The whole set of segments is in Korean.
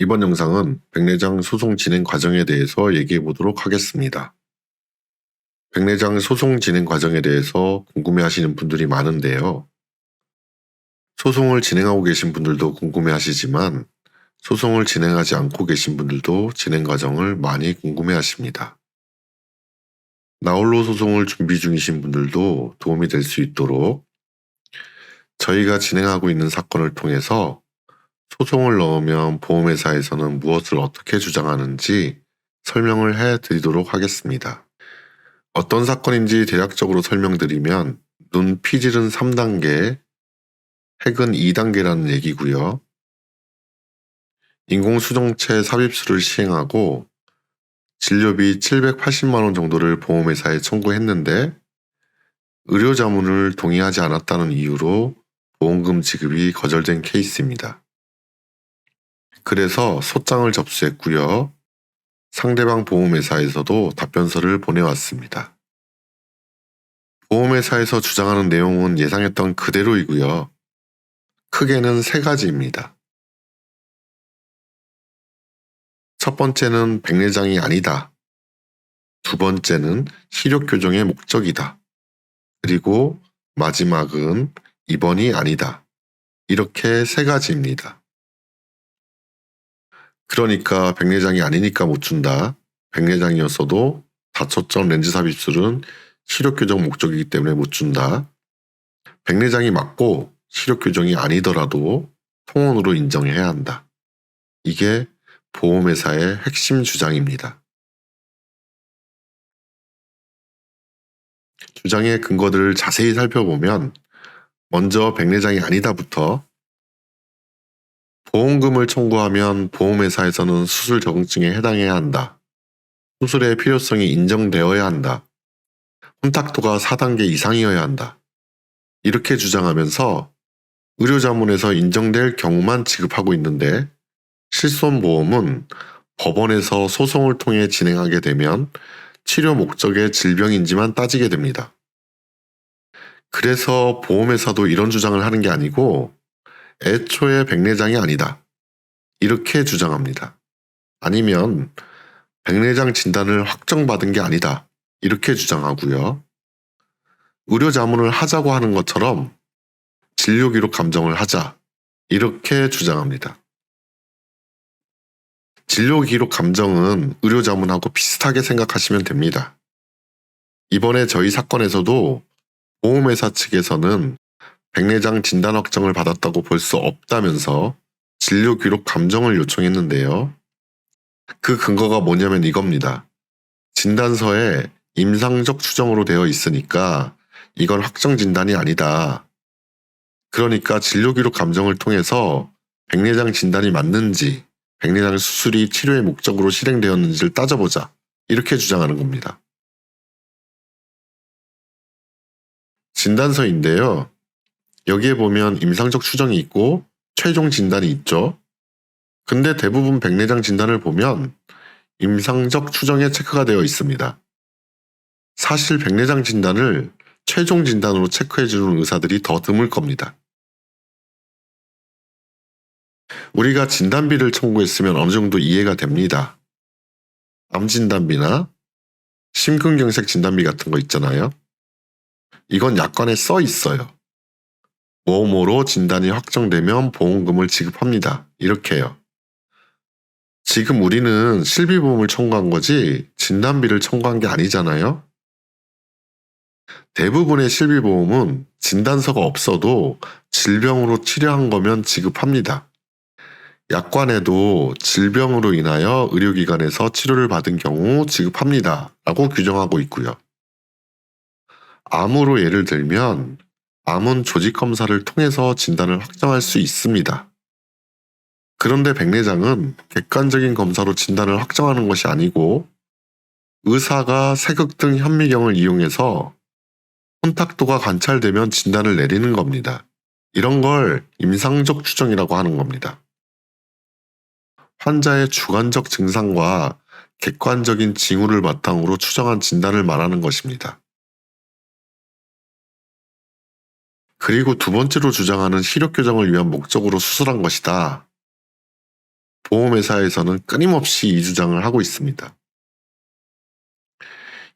이번 영상은 백내장 소송 진행 과정에 대해서 얘기해 보도록 하겠습니다. 백내장 소송 진행 과정에 대해서 궁금해 하시는 분들이 많은데요. 소송을 진행하고 계신 분들도 궁금해 하시지만 소송을 진행하지 않고 계신 분들도 진행 과정을 많이 궁금해 하십니다. 나홀로 소송을 준비 중이신 분들도 도움이 될 수 있도록 저희가 진행하고 있는 사건을 통해서 소송을 넣으면 보험회사에서는 무엇을 어떻게 주장하는지 설명을 해드리도록 하겠습니다. 어떤 사건인지 대략적으로 설명드리면 눈 피질은 3단계, 핵은 2단계라는 얘기고요. 인공수정체 삽입술을 시행하고 진료비 780만 원 정도를 보험회사에 청구했는데 의료자문을 동의하지 않았다는 이유로 보험금 지급이 거절된 케이스입니다. 그래서 소장을 접수했고요. 상대방 보험회사에서도 답변서를 보내왔습니다. 보험회사에서 주장하는 내용은 예상했던 그대로이고요. 크게는 3가지입니다. 첫 번째는 백내장이 아니다. 두 번째는 시력 교정의 목적이다. 그리고 마지막은 입원이 아니다. 이렇게 3가지입니다. 그러니까 백내장이 아니니까 못 준다. 백내장이었어도 다초점 렌즈 삽입술은 시력 교정 목적이기 때문에 못 준다. 백내장이 맞고 시력 교정이 아니더라도 통원으로 인정해야 한다. 이게 보험회사의 핵심 주장입니다. 주장의 근거들을 자세히 살펴보면 먼저 백내장이 아니다부터 보험금을 청구하면 보험회사에서는 수술 적응증에 해당해야 한다. 수술의 필요성이 인정되어야 한다. 혼탁도가 4단계 이상이어야 한다. 이렇게 주장하면서 의료자문에서 인정될 경우만 지급하고 있는데 실손보험은 법원에서 소송을 통해 진행하게 되면 치료 목적의 질병인지만 따지게 됩니다. 그래서 보험회사도 이런 주장을 하는 게 아니고 애초에 백내장이 아니다. 이렇게 주장합니다. 아니면 백내장 진단을 확정받은 게 아니다. 이렇게 주장하고요. 의료자문을 하자고 하는 것처럼 진료기록 감정을 하자. 이렇게 주장합니다. 진료기록 감정은 의료자문하고 비슷하게 생각하시면 됩니다. 이번에 저희 사건에서도 보험회사 측에서는 백내장 진단 확정을 받았다고 볼 수 없다면서 진료기록 감정을 요청했는데요. 그 근거가 뭐냐면 이겁니다. 진단서에 임상적 추정으로 되어 있으니까 이건 확정 진단이 아니다. 그러니까 진료기록 감정을 통해서 백내장 진단이 맞는지, 백내장 수술이 치료의 목적으로 실행되었는지를 따져보자. 이렇게 주장하는 겁니다. 진단서인데요. 여기에 보면 임상적 추정이 있고 최종 진단이 있죠. 근데 대부분 백내장 진단을 보면 임상적 추정에 체크가 되어 있습니다. 사실 백내장 진단을 최종 진단으로 체크해주는 의사들이 더 드물 겁니다. 우리가 진단비를 청구했으면 어느 정도 이해가 됩니다. 암 진단비나 심근경색 진단비 같은 거 있잖아요. 이건 약관에 써 있어요. 뭐뭐로 진단이 확정되면 보험금을 지급합니다. 이렇게요. 지금 우리는 실비보험을 청구한 거지 진단비를 청구한 게 아니잖아요. 대부분의 실비보험은 진단서가 없어도 질병으로 치료한 거면 지급합니다. 약관에도 질병으로 인하여 의료기관에서 치료를 받은 경우 지급합니다. 라고 규정하고 있고요. 암으로 예를 들면 암은 조직검사를 통해서 진단을 확정할 수 있습니다. 그런데 백내장은 객관적인 검사로 진단을 확정하는 것이 아니고 의사가 색흑등 현미경을 이용해서 혼탁도가 관찰되면 진단을 내리는 겁니다. 이런 걸 임상적 추정이라고 하는 겁니다. 환자의 주관적 증상과 객관적인 징후를 바탕으로 추정한 진단을 말하는 것입니다. 그리고 두 번째로 주장하는 시력 교정을 위한 목적으로 수술한 것이다. 보험회사에서는 끊임없이 이 주장을 하고 있습니다.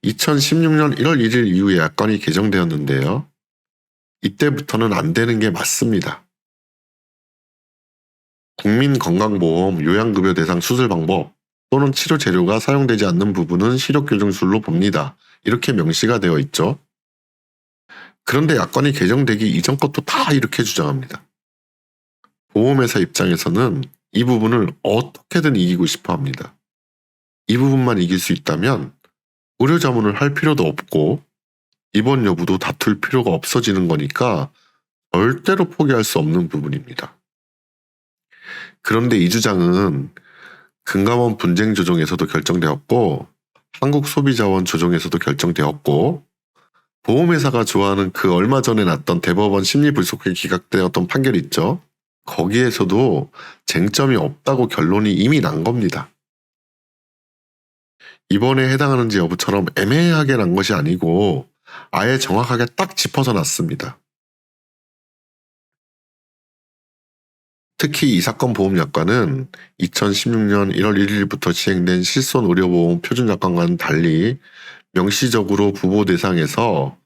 2016년 1월 1일 이후에 약관이 개정되었는데요. 이때부터는 안 되는 게 맞습니다. 국민건강보험 요양급여 대상 수술 방법 또는 치료 재료가 사용되지 않는 부분은 실효규정술로 봅니다. 이렇게 명시가 되어 있죠. 그런데 약관이 개정되기 이전 것도 다 이렇게 주장합니다. 보험회사 입장에서는 이 부분을 어떻게든 이기고 싶어 합니다. 이 부분만 이길 수 있다면 의료자문을 할 필요도 없고 입원 여부도 다툴 필요가 없어지는 거니까 절대로 포기할 수 없는 부분입니다. 그런데 이 주장은 금감원 분쟁 조정에서도 결정되었고 한국소비자원 조정에서도 결정되었고 보험회사가 좋아하는 그 얼마 전에 났던 대법원 심리불속회 기각되었던 판결 있죠. 거기에서도 쟁점이 없다고 결론이 이미 난 겁니다. 입원에 해당하는지 여부처럼 애매하게 난 것이 아니고 아예 정확하게 딱 짚어서 났습니다. 특히 이 사건 보험약관은 2016년 1월 1일부터 시행된 실손의료보험 표준약관과는 달리 명시적으로 부보 대상에서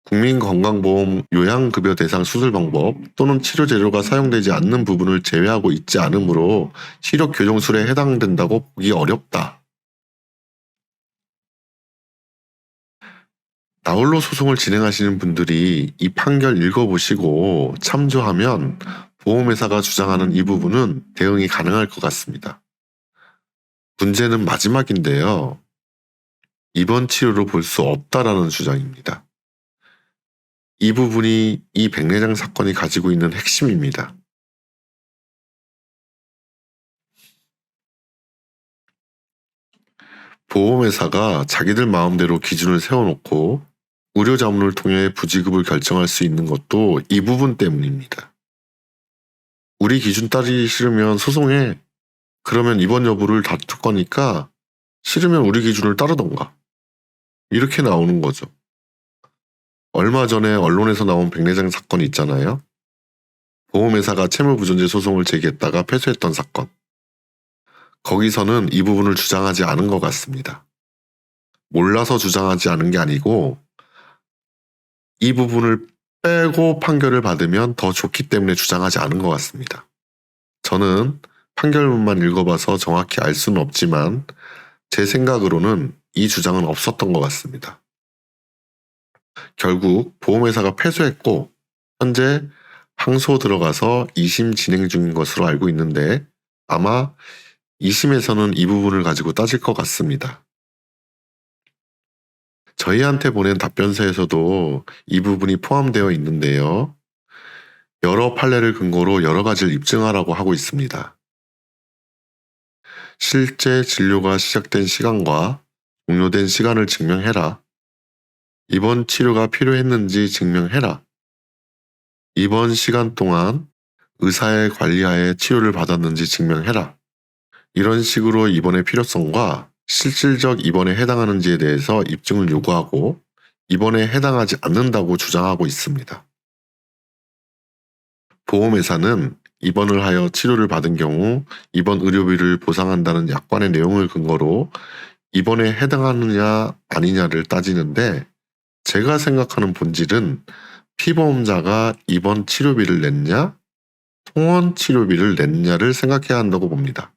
국민건강보험 요양급여 대상 수술 방법 또는 치료 재료가 사용되지 않는 부분을 제외하고 있지 않으므로 실효규정술에 해당된다고 보기 어렵다. 나홀로 소송을 진행하시는 분들이 이 판결 읽어보시고 참조하면 보험회사가 주장하는 이 부분은 대응이 가능할 것 같습니다. 문제는 마지막인데요. 입원 치료로 볼 수 없다라는 주장입니다. 이 부분이 이 백내장 사건이 가지고 있는 핵심입니다. 보험회사가 자기들 마음대로 기준을 세워놓고 의료자문을 통해 부지급을 결정할 수 있는 것도 이 부분 때문입니다. 우리 기준 따르기 싫으면 소송해. 그러면 입원 여부를 다툴 거니까 싫으면 우리 기준을 따르던가. 이렇게 나오는 거죠. 얼마 전에 언론에서 나온 백내장 사건 있잖아요. 보험회사가 채무부존재 소송을 제기했다가 패소했던 사건. 거기서는 이 부분을 주장하지 않은 것 같습니다. 몰라서 주장하지 않은 게 아니고 이 부분을 빼고 판결을 받으면 더 좋기 때문에 주장하지 않은 것 같습니다. 저는 판결문만 읽어봐서 정확히 알 수는 없지만 제 생각으로는 이 주장은 없었던 것 같습니다. 결국 보험회사가 패소했고 현재 항소 들어가서 2심 진행 중인 것으로 알고 있는데 아마 2심에서는 이 부분을 가지고 따질 것 같습니다. 저희한테 보낸 답변서에서도 이 부분이 포함되어 있는데요. 여러 판례를 근거로 여러 가지를 입증하라고 하고 있습니다. 실제 진료가 시작된 시간과 종료된 시간을 증명해라. 입원 치료가 필요했는지 증명해라. 입원 시간 동안 의사의 관리하에 치료를 받았는지 증명해라. 이런 식으로 입원의 필요성과 실질적 입원에 해당하는지에 대해서 입증을 요구하고 입원에 해당하지 않는다고 주장하고 있습니다. 보험회사는 입원을 하여 치료를 받은 경우 입원 의료비를 보상한다는 약관의 내용을 근거로 입원에 해당하느냐 아니냐를 따지는데 제가 생각하는 본질은 피보험자가 입원 치료비를 냈냐, 통원 치료비를 냈냐를 생각해야 한다고 봅니다.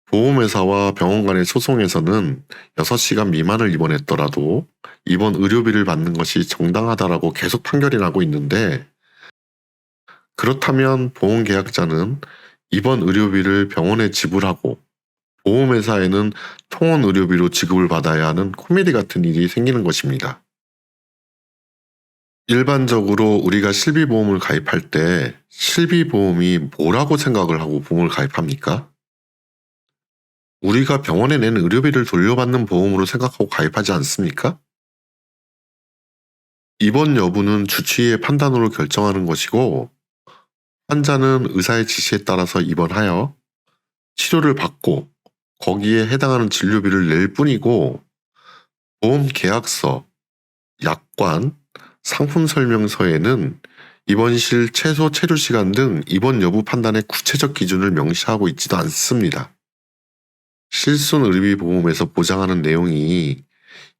보험회사와 병원 간의 소송에서는 6시간 미만을 입원했더라도 입원 의료비를 받는 것이 정당하다라고 계속 판결이 나고 있는데 그렇다면 보험계약자는 입원 의료비를 병원에 지불하고 보험회사에는 통원 의료비로 지급을 받아야 하는 코미디 같은 일이 생기는 것입니다. 일반적으로 우리가 실비보험을 가입할 때 실비보험이 뭐라고 생각을 하고 보험을 가입합니까? 우리가 병원에 낸 의료비를 돌려받는 보험으로 생각하고 가입하지 않습니까? 입원 여부는 주치의의 판단으로 결정하는 것이고 환자는 의사의 지시에 따라서 입원하여 치료를 받고 거기에 해당하는 진료비를 낼 뿐이고 보험 계약서, 약관, 상품 설명서에는 입원실 최소 체류 시간 등 입원 여부 판단의 구체적 기준을 명시하고 있지도 않습니다. 실손 의료비 보험에서 보장하는 내용이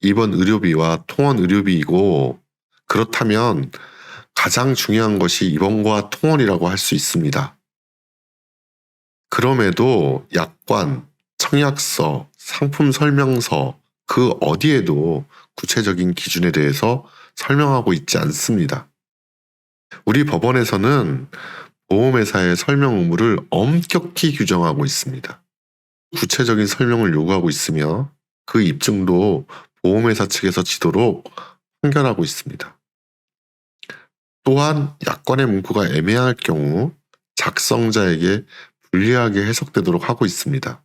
입원 의료비와 통원 의료비이고, 그렇다면 가장 중요한 것이 입원과 통원이라고 할 수 있습니다. 그럼에도 약관, 청약서, 상품 설명서 그 어디에도 구체적인 기준에 대해서 설명하고 있지 않습니다. 우리 법원에서는 보험회사의 설명 의무를 엄격히 규정하고 있습니다. 구체적인 설명을 요구하고 있으며 그 입증도 보험회사 측에서 지도록 판결하고 있습니다. 또한 약관의 문구가 애매할 경우 작성자에게 불리하게 해석되도록 하고 있습니다.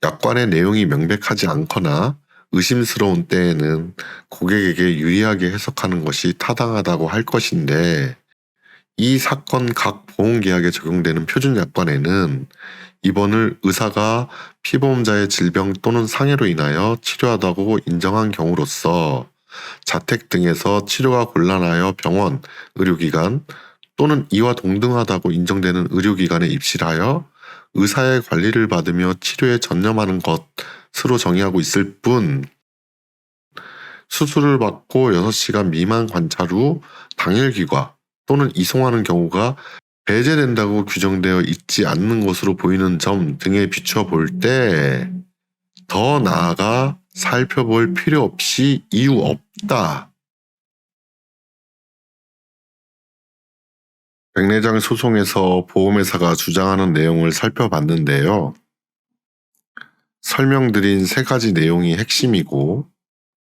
약관의 내용이 명백하지 않거나 의심스러운 때에는 고객에게 유리하게 해석하는 것이 타당하다고 할 것인데, 이 사건 각 보험계약에 적용되는 표준약관에는 입원을 의사가 피보험자의 질병 또는 상해로 인하여 치료하다고 인정한 경우로서 자택 등에서 치료가 곤란하여 병원, 의료기관 또는 이와 동등하다고 인정되는 의료기관에 입실하여 의사의 관리를 받으며 치료에 전념하는 것으로 정의하고 있을 뿐, 수술을 받고 6시간 미만 관찰 후 당일 귀가 또는 이송하는 경우가 배제된다고 규정되어 있지 않는 것으로 보이는 점 등에 비춰 볼 때 더 나아가 살펴볼 필요 없이 이유 없다. 백내장 소송에서 보험회사가 주장하는 내용을 살펴봤는데요. 설명드린 3가지 내용이 핵심이고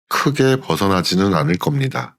크게 벗어나지는 않을 겁니다.